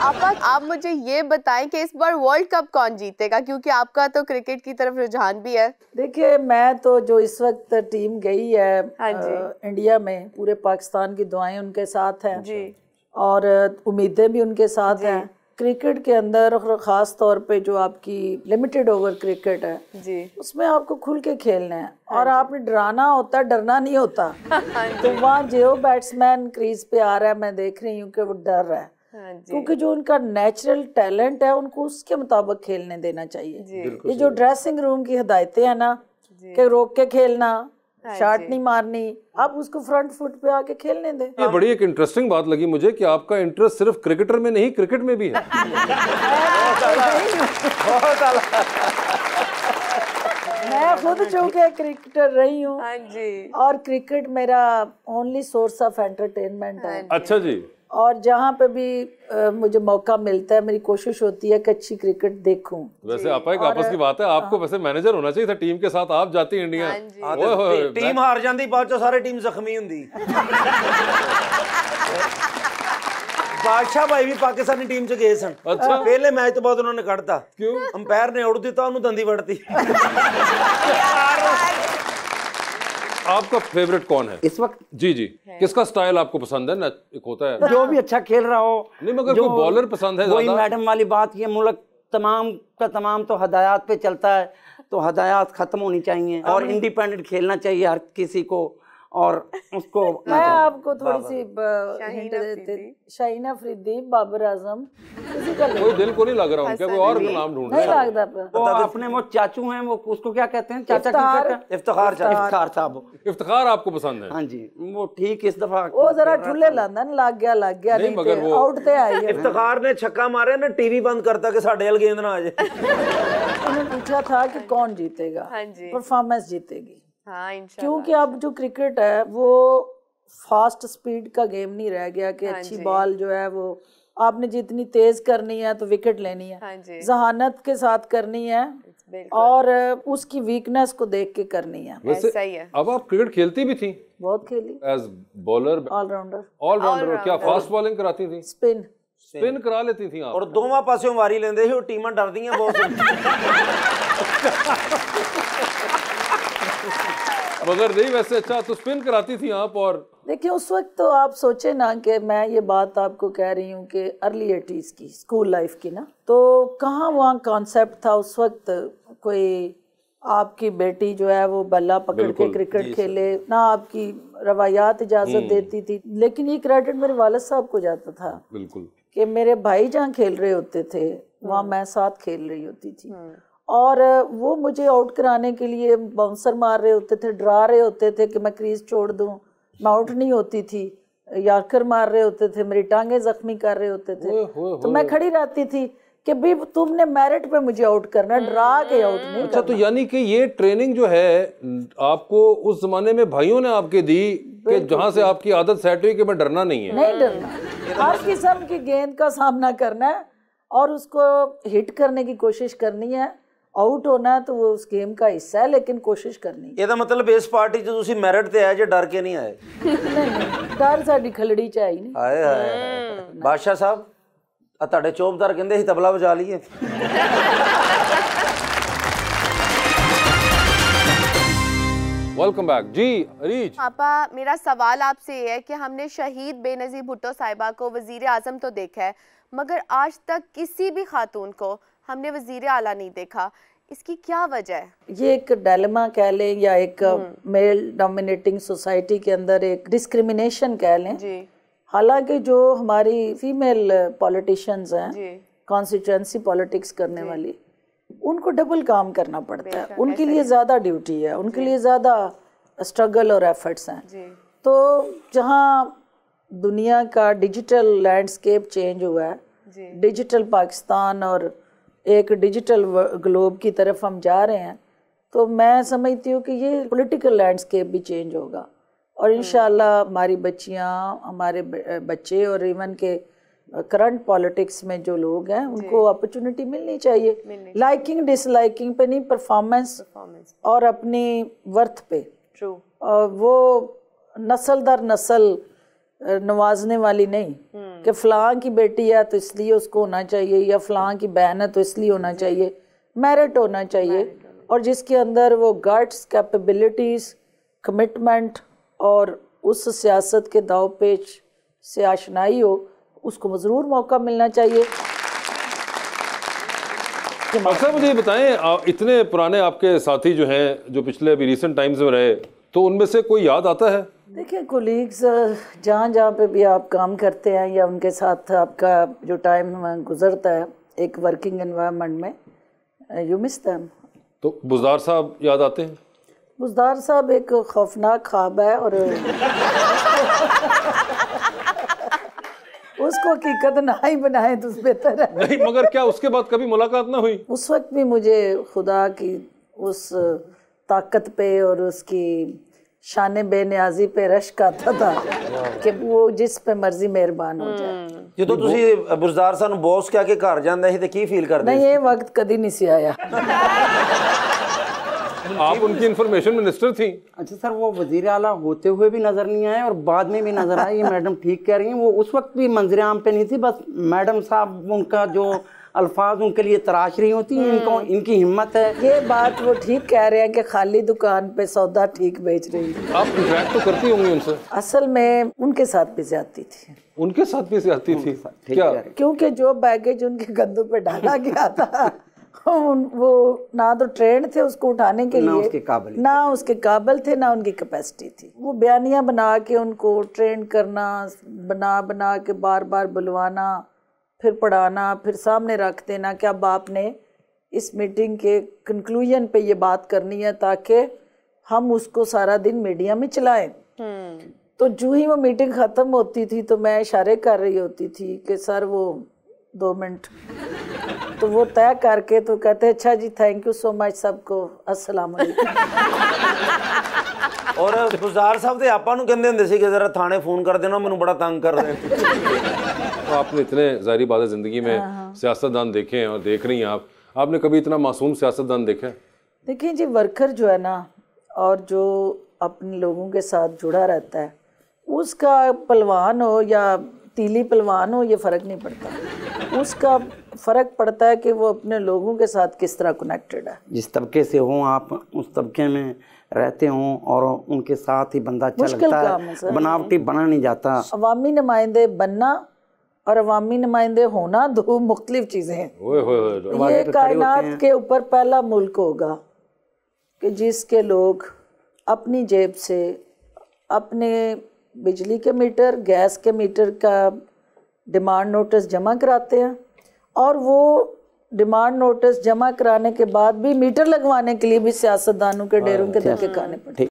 आपा, आप मुझे ये बताएं कि इस बार वर्ल्ड कप कौन जीतेगा, क्योंकि आपका तो क्रिकेट की तरफ रुझान भी है। देखिए, मैं तो जो इस वक्त टीम गई है इंडिया में, पूरे पाकिस्तान की दुआएं उनके साथ हैं जी, और उम्मीदें भी उनके साथ हैं। क्रिकेट के अंदर और ख़ास तौर पे जो आपकी लिमिटेड ओवर क्रिकेट है जी, उसमें आपको खुल के खेलना है और आपने डराना होता है, डरना नहीं होता। तो वहाँ जो बैट्समैन क्रीज पे आ रहा है, मैं देख रही हूँ कि वो डर रहा है, क्योंकि जो उनका नेचुरल टैलेंट है उनको उसके मुताबिक खेलने देना चाहिए। ये जो ड्रेसिंग रूम की हिदायतें हैं ना कि रोक के खेलना, शॉट नहीं मारनी, आप उसको फ्रंट फुट पे आके खेलने दें। ये बड़ी एक इंटरेस्टिंग बात लगी मुझे कि आपका इंटरेस्ट सिर्फ क्रिकेटर में नहीं, क्रिकेट में भी है। मैं खुद चूंकि क्रिकेटर रही हूँ और क्रिकेट मेरा ओनली सोर्स ऑफ एंटरटेनमेंट है। अच्छा जी। और जहाँ पे भी मुझे मौका मिलता है, मेरी कोशिश होती है कि अच्छी क्रिकेट देखूं। वैसे आपा एक आपस की बात है, आपको वैसे मैनेजर होना चाहिए था टीम के साथ, आप जाती इंडिया, टीम हार जाती, बाद चो सारी टीम जख्मी हुंदी। बादशाह भाई भी पाकिस्तानी टीम च गए सन। अच्छा। पहले मैच तो बाद उन्होंने कढ़ता। क्यों? अंपायर ने आउट दिता, उन्होंने दंदी वड़ती। आपका फेवरेट कौन है इस वक्त? जी जी, किसका स्टाइल आपको पसंद है ना? एक होता है जो भी अच्छा खेल रहा हो। नहीं, मगर कोई बॉलर पसंद है? वही मैडम वाली बात, ये मुल्क तमाम का तमाम तो हदायत पे चलता है, तो हदायत खत्म होनी चाहिए और इंडिपेंडेंट खेलना चाहिए हर किसी को। और उसको मैं आपको थोड़ी सी हिंट देती, शाहीना अफरीदी, बाबर आजम, किसी का कोई दिल को नहीं लग रहा उनका, कोई और नाम ढूंढ रहे हैं। नहीं लगता। वो अपने वो चाचू हैं, वो उसको क्या कहते हैं, चाचा इफ्तिखार साहब। इफ्तिखार आपको पसंद है? हाँ जी, वो ठीक इस दफा वो जरा ठुल्ले लांदा ना, लग गया नहीं, मगर वो आउट ते आई है। इफ्तिखार ने छक्का मारे ना, टीवी बंद करता कि साढ़े वाल गेंद ना आ जाए। उन्होंने पूछा था कि कौन जीतेगा, परफॉर्मेंस जीतेगी। क्योंकि अब जो क्रिकेट है वो फास्ट स्पीड का गेम नहीं रह गया कि अच्छी बॉल जो है वो आपने जितनी तेज करनी है तो विकेट लेनी है, जहानत के साथ करनी है और उसकी वीकनेस को देख के करनी है। वैसे सही है। अब आप क्रिकेट खेलती भी थी? बहुत खेली, एज बॉलर, ऑलराउंडर। क्या फास्ट बॉलिंग कराती थी? स्पिन करा लेती थी आप? और दोवां पासों वारी लेंदे सी, टीमां डरदियां बहुत। मगर नहीं, वैसे अच्छा तो स्पिन कराती थी आप। और देखिए उस वक्त तो आप सोचे ना कि मैं ये बात आपको कह रही हूँ कि अर्ली 80s की स्कूल लाइफ की ना, तो कहाँ वहाँ कॉन्सेप्ट था उस वक्त कोई आपकी बेटी जो है वो बल्ला पकड़ के क्रिकेट खेले ना, आपकी रवायात इजाजत देती थी। लेकिन ये क्रेडिट मेरे वालिद साहब को जाता था बिल्कुल कि मेरे भाई जहाँ खेल रहे होते थे वहाँ मैं साथ खेल रही होती थी और वो मुझे आउट कराने के लिए बाउंसर मार रहे होते थे, डरा रहे होते थे कि मैं क्रीज छोड़ दूं, मैं आउट नहीं होती थी, यॉर्कर मार रहे होते थे, मेरी टांगे जख्मी कर रहे होते थे। तो मैं खड़ी रहती थी कि भी तुमने मेरिट पे मुझे आउट करना है, डरा के आउट नहीं। अच्छा, तो यानी कि ये ट्रेनिंग जो है आपको उस जमाने में भाइयों ने आपके दी कि जहाँ से आपकी आदत सेट हुई कि मैं डरना नहीं है? नहीं डरना, हर किस्म की गेंद का सामना करना है और उसको हिट करने की कोशिश करनी है। आउट होना है तो वो उस गेम का हिस्सा है, लेकिन कोशिश करनी। ਇਹਦਾ मतलब इस पार्टी जो ਤੁਸੀਂ ਮੈਰਿਟ ਤੇ ਆਏ ਜੇ ਡਰ ਕੇ ਨਹੀਂ ਆਏ? नहीं, डर साडी खलड़ी ਚ आई नहीं। ਹਾਏ ਹਾਏ ਬਾਦਸ਼ਾਹ ਸਾਹਿਬ, ਆ ਤੁਹਾਡੇ ਚੌਬਦਾਰ ਕਹਿੰਦੇ ਸੀ ਤਬਲਾ ਵਜਾ ਲਈਏ। वेलकम बैक जी। अरीज पापा, मेरा सवाल आपसे ये है कि हमने शहीद बेनज़ीर भुट्टो साहिबा को वज़ीर आज़म तो देखा है, मगर आज तक किसी भी खातून को हमने वज़ीर आला नहीं देखा। इसकी क्या वजह है? ये एक डायलेमा कह लें या एक मेल डोमिनेटिंग सोसाइटी के अंदर एक डिस्क्रिमिनेशन कह लें जी। हालांकि जो हमारी फीमेल पॉलिटिशियंस हैं, कॉन्स्टिट्यूएंसी पॉलिटिक्स करने वाली, उनको डबल काम करना पड़ता है, उनके लिए ज़्यादा ड्यूटी है, उनके लिए ज़्यादा स्ट्रगल और एफर्ट्स हैं। तो जहाँ दुनिया का डिजिटल लैंडस्केप चेंज हुआ है, डिजिटल पाकिस्तान और एक डिजिटल ग्लोब की तरफ हम जा रहे हैं, तो मैं समझती हूँ कि ये पॉलिटिकल लैंडस्केप भी चेंज होगा और इंशाल्लाह हमारी बच्चियाँ, हमारे बच्चे और इवन के करंट पॉलिटिक्स में जो लोग हैं उनको अपॉर्चुनिटी मिलनी चाहिए, लाइकिंग डिसलाइकिंग पे नहीं, परफॉर्मेंस और अपनी वर्थ पे। वो नस्ल दर नस्ल नवाजने वाली नहीं, कि फलां की बेटी है तो इसलिए उसको होना चाहिए, या फलां की बहन है तो इसलिए होना चाहिए। मेरिट होना चाहिए, और जिसके अंदर वो गट्स, कैपेबिलिटीज़, कमिटमेंट और उस सियासत के दाव पेच से आशनाई हो, उसको ज़रूर मौका मिलना चाहिए। अक्सर मुझे बताएं, इतने पुराने आपके साथी जो हैं, जो पिछले अभी रिसेंट टाइम्स में रहे, तो उनमें से कोई याद आता है? देखिए, कोलीग्स जहाँ जहाँ पे भी आप काम करते हैं या उनके साथ आपका जो टाइम गुजरता है एक वर्किंग एनवायरनमेंट में, यू मिस देम। तो बुज़दार साहब याद आते हैं? बुज़दार साहब एक खौफनाक ख्वाब है, और उसको हकीकत ना ही बनाए तो बेहतर है। नहीं, मगर क्या उसके बाद कभी मुलाकात ना हुई? उस वक्त भी मुझे खुदा की उस ताकत पे और उसकी शान बेनियाजी पे रश्क आता था कि वो जिस पे मर्जी मेहरबान हो जाए। ਜਦੋਂ ਤੁਸੀਂ ਬੁਜ਼ਦਾਰ ਸਾਹਿਬ ਨੂੰ ਬੌਸ ਕਹਿ ਕੇ ਘਰ ਜਾਂਦੇ ਸੀ ਤੇ ਕੀ ਫੀਲ ਕਰਦੇ? नहीं, ये वक्त कभी नहीं से आया। आप उनकी इंफॉर्मेशन मिनिस्टर थी? अच्छा सर, वो वजीर आला होते हुए भी नज़र नहीं आए और बाद में भी नज़र आए, ये मैडम ठीक कह रही हैं। वो उस वक्त भी मंजर आम पे नहीं थी, बस मैडम साहब उनका जो अल्फाज उनके लिए तराश रही होती हैं, इनको इनकी हिम्मत है। ये बात वो ठीक कह रहे हैं कि खाली दुकान पे सौदा ठीक बेच रही है। आप इंटरेक्ट तो करती होंगी उनसे? असल में उनके साथ भी ज्यादती थी। उनके साथ भी ज्यादती थी? क्या? क्योंकि जो बैगेज उनके कंधों पे डाला गया था वो ना तो ट्रेंड थे उसको उठाने के लिए, ना उसके काबिल थे, ना उनकी कैपेसिटी थी। वो बयानियाँ बना के उनको ट्रेंड करना, बना के बार बार बुलवाना, फिर पढ़ाना, फिर सामने रख देना कि अब आपने इस मीटिंग के कंक्लूजन पे ये बात करनी है ताकि हम उसको सारा दिन मीडिया में चलाएं। तो जो ही वो मीटिंग ख़त्म होती थी तो मैं इशारे कर रही होती थी कि सर वो 2 मिनट, तो वो तय करके तो कहते अच्छा जी थैंक यू सो मच सबको, अस्सलाम वालेकुम। और बुज़दार साहब तो ਆਪਾਂ ਨੂੰ ਕਹਿੰਦੇ ਹੁੰਦੇ ਸੀ ਕਿ ਜ਼ਰਾ ਥਾਣੇ ਫੋਨ ਕਰ ਦੇਣਾ, ਮੈਨੂੰ ਬੜਾ ਤੰਗ कर रहे हैं। तो आपने इतने ज़ाहिर बात है ज़िंदगी में सियासतदान देखे हैं और देख रही हैं आपने कभी इतना मासूम सियासतदान देखा है? देखिए जी, वर्कर जो है ना और जो अपने लोगों के साथ जुड़ा रहता है, उसका पहलवान हो या तीली पहलवान हो, ये फ़र्क नहीं पड़ता। उसका फ़र्क पड़ता है कि वो अपने लोगों के साथ किस तरह कनेक्टेड है। जिस तबके से हों आप, उस तबके में रहते हों और उनके साथ ही बंदा अच्छा लगता है, बनावटी बना नहीं जाता। अवामी नुमाइंदे बनना और अवामी नुमाइंदे होना 2 मुख्तलिफ चीज़ें हैं। ये कायनात के ऊपर पहला मुल्क होगा कि जिसके लोग अपनी जेब से अपने बिजली के मीटर, गैस के मीटर का डिमांड नोटिस जमा कराते हैं, और वो डिमांड नोटिस जमा कराने के बाद भी मीटर लगवाने के लिए भी सियासतदानों के डेरों के धक्के खाने पड़ते हैं।